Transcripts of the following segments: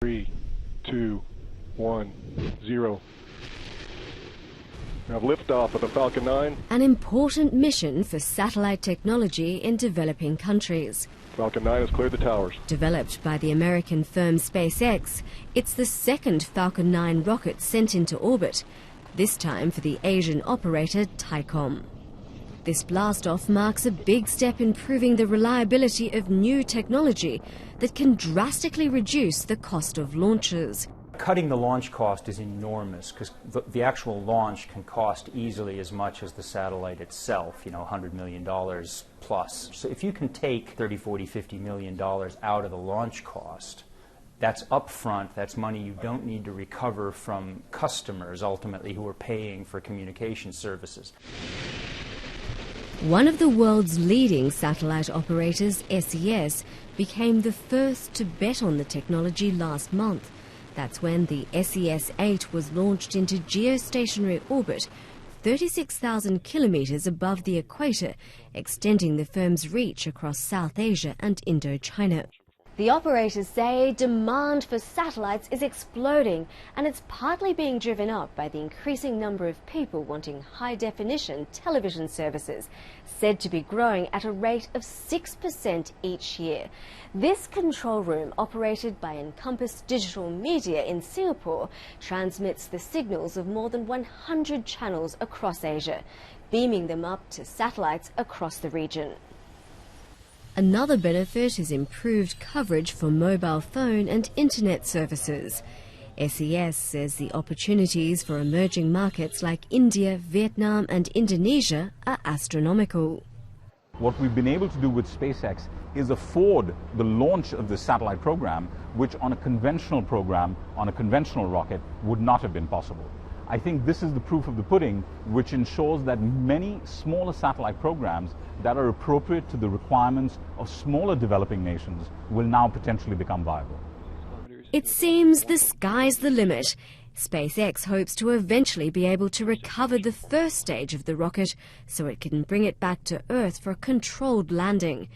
3, 2, 1, 0. We have liftoff of the Falcon 9. An important mission for satellite technology in developing countries. Falcon 9 has cleared the towers. Developed by the American firm SpaceX, it's the second Falcon 9 rocket sent into orbit, this time for the Asian operator Thaicom. This blastoff marks a big step in proving the reliability of new technology that can drastically reduce the cost of launches. Cutting the launch cost is enormous because the actual launch can cost easily as much as the satellite itself, $100 million plus. So if you can take $30, $40, $50 million out of the launch cost, that's upfront, that's money you don't need to recover from customers ultimately who are paying for communication services. One of the world's leading satellite operators, SES, became the first to bet on the technology last month. That's when the SES-8 was launched into geostationary orbit, 36,000 kilometers above the equator, extending the firm's reach across South Asia and Indochina. The operators say demand for satellites is exploding, and it's partly being driven up by the increasing number of people wanting high-definition television services, said to be growing at a rate of 6% each year. This control room, operated by Encompass Digital Media in Singapore, transmits the signals of more than 100 channels across Asia, beaming them up to satellites across the region. Another benefit is improved coverage for mobile phone and internet services. SES says the opportunities for emerging markets like India, Vietnam and Indonesia are astronomical. What we've been able to do with SpaceX is afford the launch of this satellite program, which on a conventional program, on a conventional rocket, would not have been possible. I think this is the proof of the pudding, which ensures that many smaller satellite programs that are appropriate to the requirements of smaller developing nations will now potentially become viable. It seems the sky's the limit. SpaceX hopes to eventually be able to recover the first stage of the rocket so it can bring it back to Earth for a controlled landing.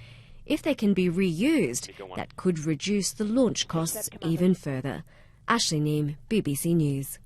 If they can be reused, that could reduce the launch costs even further. Ashley Neame, BBC News.